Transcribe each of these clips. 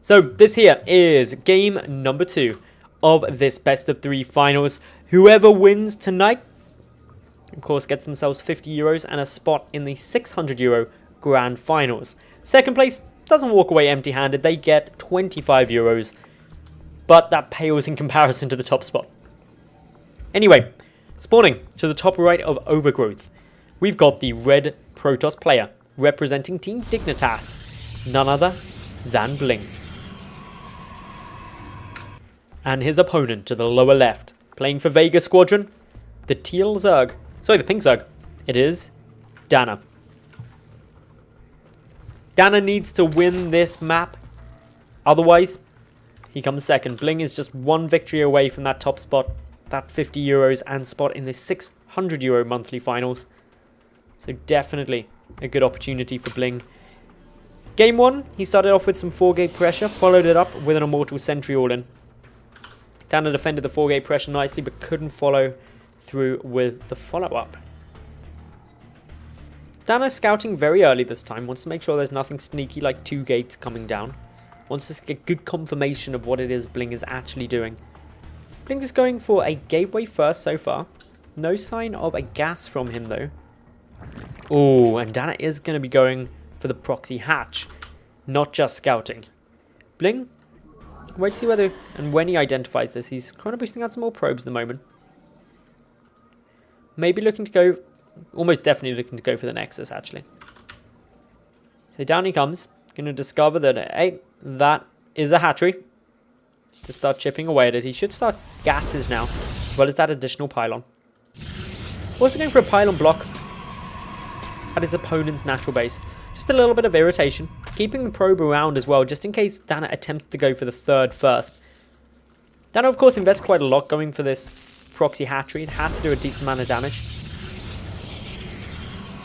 So this here is game number 2 of this best of 3 finals. Whoever wins tonight, of course, gets themselves €50 and a spot in the €600 grand finals. Second place doesn't walk away empty-handed. They get €25, but that pales in comparison to the top spot. Anyway, spawning to the top right of Overgrowth, we've got the red Protoss player representing Team Dignitas, none other than BlinG. And his opponent to the lower left, playing for Vega Squadron, the teal Zerg. Sorry, the pink Zerg. It is DaNa. DaNa needs to win this map. Otherwise, he comes second. BlinG is just one victory away from that top spot, that €50 and spot in the €600 monthly finals. So definitely a good opportunity for BlinG. Game 1, he started off with some 4-gate pressure, followed it up with an Immortal Sentry all-in. DaNa defended the 4-gate pressure nicely, but couldn't follow through with the follow-up. DaNa scouting very early this time, wants to make sure there's nothing sneaky like 2 gates coming down. Wants to get good confirmation of what it is BlinG is actually doing. BlinG is going for a gateway first so far. No sign of a gas from him though. Oh, and DaNa is going to be going for the proxy hatch, not just scouting. BlinG, wait to see whether and when he identifies this. He's kind of boosting out some more probes at the moment. Maybe looking to go, almost definitely looking to go for the Nexus actually. So down he comes, going to discover that, hey, that is a hatchery. To start chipping away at it. He should start gases now, as well as that additional pylon. Also going for a pylon block at his opponent's natural base. Just a little bit of irritation. Keeping the probe around as well, just in case DaNa attempts to go for the third first. DaNa, of course, invests quite a lot going for this proxy hatchery. It has to do a decent amount of damage.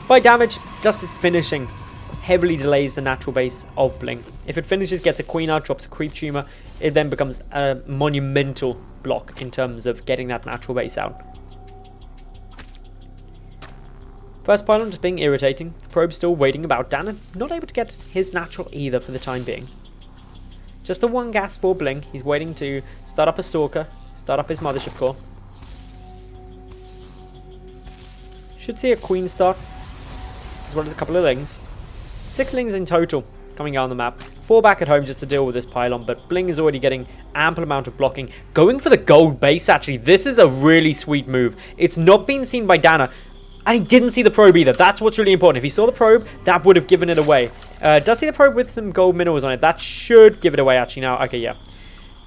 By damage, just it finishing heavily delays the natural base of BlinG. If it finishes, gets a queen out, drops a creep tumor, it then becomes a monumental block in terms of getting that natural base out. First pylon just being irritating. The probe still waiting about. DaNa not able to get his natural either for the time being. Just the one gas for BlinG. He's waiting to start up a stalker, start up his mothership core. Should see a queen start, as well as a couple of lings. 6 lings in total coming out on the map. 4 back at home just to deal with this pylon, but BlinG is already getting ample amount of blocking. Going for the gold base actually. This is a really sweet move. It's not been seen by DaNa. And he didn't see the probe either. That's what's really important. If he saw the probe, that would have given it away. Does see the probe with some gold minerals on it. That should give it away actually now. Okay, yeah.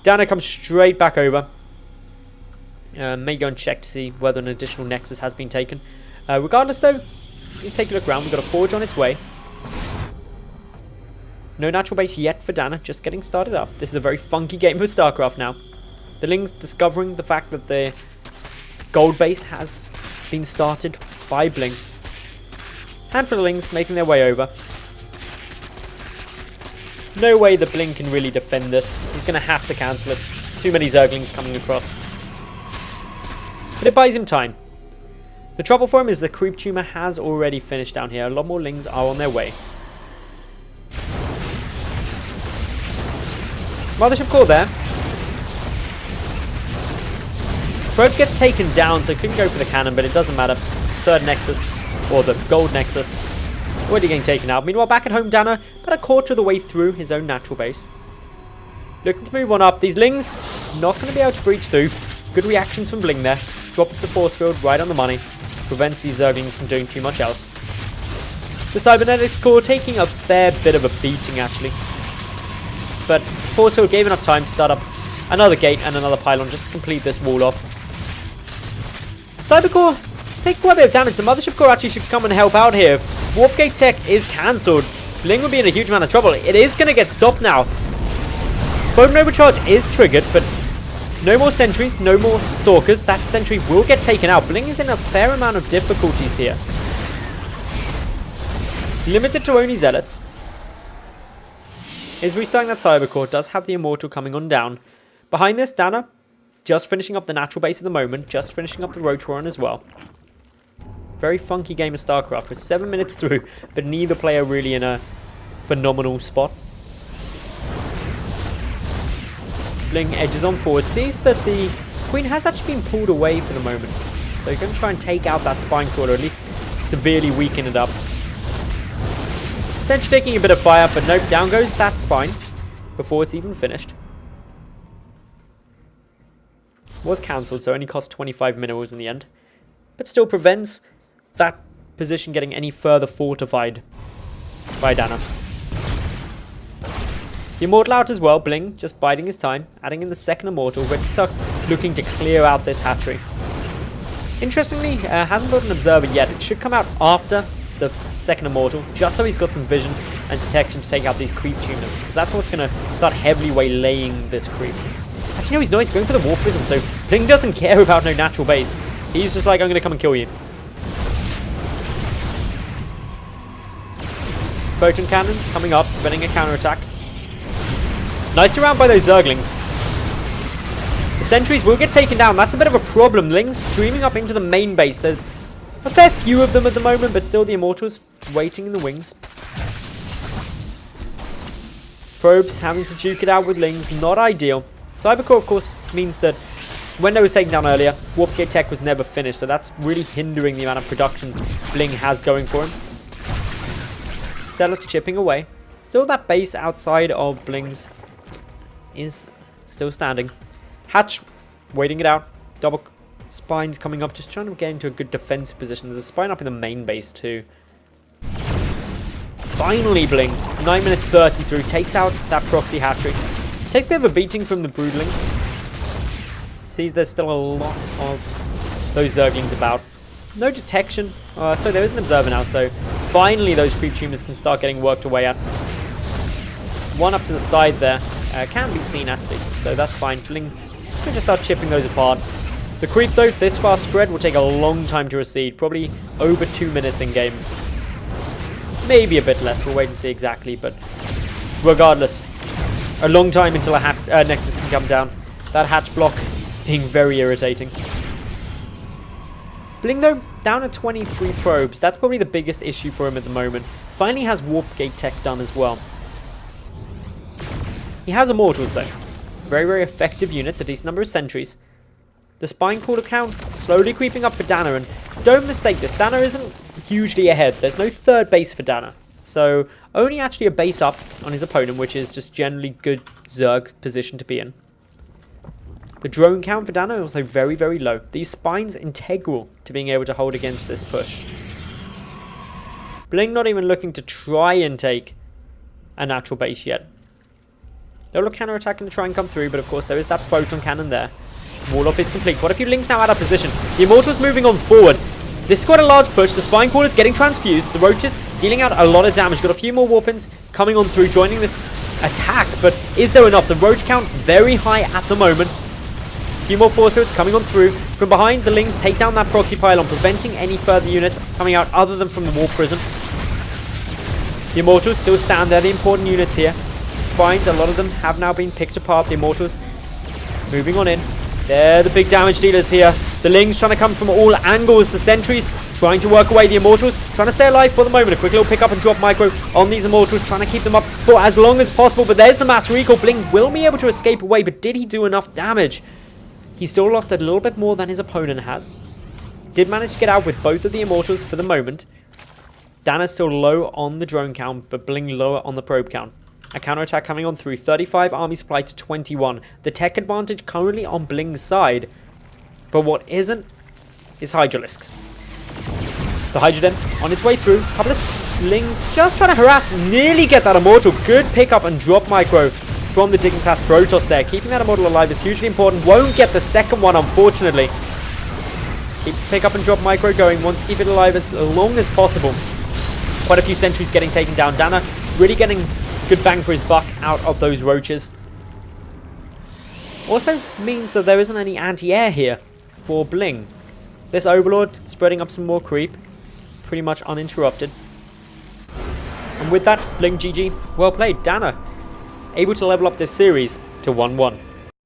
DaNa comes straight back over. May go and check to see whether an additional Nexus has been taken. Regardless though, let's take a look around. We've got a Forge on its way. No natural base yet for DaNa. Just getting started up. This is a very funky game of StarCraft now. The Lings discovering the fact that the gold base has been started by BlinG. Handful of Lings making their way over. No way that BlinG can really defend this. He's going to have to cancel it. Too many Zerglings coming across. But it buys him time. The trouble for him is the creep tumor has already finished down here. A lot more Lings are on their way. Mothership core there. Probe gets taken down, so couldn't go for the cannon, but it doesn't matter. Third Nexus, or the gold Nexus, already getting taken out. Meanwhile, back at home, DaNa about a quarter of the way through his own natural base. Looking to move on up. These Lings not going to be able to breach through. Good reactions from BlinG there. Drop into the force field right on the money. Prevents these Zerglings from doing too much else. The Cybernetics core taking a fair bit of a beating, actually. But force field gave enough time to start up another gate and another pylon just to complete this wall off. Cybercore take quite a bit of damage. The Mothership core actually should come and help out here. If Warp Gate tech is cancelled, BlinG will be in a huge amount of trouble. It is going to get stopped now. Photon Overcharge is triggered, but no more sentries, no more stalkers. That sentry will get taken out. BlinG is in a fair amount of difficulties here. Limited to only Zealots. Is restarting that Cybercore. Does have the Immortal coming on down. Behind this, DaNa just finishing up the natural base at the moment. Just finishing up the Rotoron as well. Very funky game of StarCraft. We're 7 minutes through, but neither player really in a phenomenal spot. BlinG edges on forward, sees that the Queen has actually been pulled away for the moment. So you're going to try and take out that spine crawler, or at least severely weaken it up. Essentially taking a bit of fire, but nope, down goes that spine before it's even finished. Was cancelled, so only cost 25 minerals in the end. But still prevents that position getting any further fortified by DaNa. The Immortal out as well, BlinG just biding his time, adding in the second Immortal, ready to start looking to clear out this hatchery. Interestingly, hasn't got an Observer yet. It should come out after the second Immortal, just so he's got some vision and detection to take out these creep tuners, because that's what's going to start heavily waylaying this creep. Actually, no, he's not. He's going for the Warp Prism, so BlinG doesn't care about no natural base. He's just like, I'm going to come and kill you. Photon cannons coming up, preventing a counterattack. Nice round by those Zerglings. The sentries will get taken down. That's a bit of a problem. Lings streaming up into the main base. There's a fair few of them at the moment, but still the Immortals waiting in the wings. Probes having to duke it out with Lings. Not ideal. Cybercore, of course, means that when they was taken down earlier, Warp Gate Tech was never finished, so that's really hindering the amount of production BlinG has going for him. Zealots chipping away. Still that base outside of BlinG's is still standing. Hatch waiting it out. Double spines coming up, just trying to get into a good defensive position. There's a spine up in the main base too. Finally BlinG, 9 minutes 30 through, takes out that proxy hatchery. Take a bit of a beating from the Broodlings. See, there's still a lot of those Zerglings about. No detection. So there is an Observer now, so finally those creep tumors can start getting worked away at. One up to the side there can be seen actually, so that's fine. BlinG can just start chipping those apart. The creep though, this far spread, will take a long time to recede. Probably over 2 minutes in game. Maybe a bit less, we'll wait and see exactly, but regardless, a long time until a Nexus can come down. That hatch block being very irritating. BlinG though, down at 23 probes. That's probably the biggest issue for him at the moment. Finally has Warp Gate Tech done as well. He has Immortals though. Very, very effective units, a decent number of sentries. The Spine Crawler count slowly creeping up for DaNa, and don't mistake this, DaNa isn't hugely ahead. There's no third base for DaNa. So, only actually a base up on his opponent, which is just generally good Zerg position to be in. The drone count for DaNa also very, very low. These spines integral to being able to hold against this push. BlinG not even looking to try and take a natural base yet. Little counter-attacking to try and come through, but of course there is that photon cannon there. Wall-off is complete. Quite a few Lings now out of position. The Immortal's moving on forward. This has got a large push. The Spine Crawler's getting transfused. The Roaches dealing out a lot of damage. Got a few more Warpins coming on through, joining this attack. But is there enough? The Roach count very high at the moment. A few more Force Fields coming on through. From behind, the Lings take down that proxy pylon, preventing any further units coming out other than from the Warp Prism. The Immortals still stand there, the important units here. Spines, a lot of them have now been picked apart. The Immortals moving on in. They're the big damage dealers here. The Lings trying to come from all angles. The sentries trying to work away the Immortals, trying to stay alive for the moment. A quick little pick up and drop micro on these Immortals, trying to keep them up for as long as possible. But there's the mass recall. BlinG will be able to escape away, but did he do enough damage? He still lost a little bit more than his opponent has. Did manage to get out with both of the Immortals for the moment. DaNa's still low on the drone count, but BlinG lower on the probe count. A counterattack coming on through. 35 army supply to 21. The tech advantage currently on BlinG's side. But what isn't is Hydralisks. The Hydroden on its way through. A couple of Lings just trying to harass. Nearly get that Immortal. Good pickup and drop micro from the Digging Class Protoss there. Keeping that Immortal alive is hugely important. Won't get the second one, unfortunately. Keeps pick up and drop micro going. Wants to keep it alive as long as possible. Quite a few sentries getting taken down. DaNa really getting good bang for his buck out of those Roaches. Also means that there isn't any anti-air here for BlinG. This Overlord spreading up some more creep. Pretty much uninterrupted. And with that, BlinG GG. Well played. DaNa able to level up this series to 1-1.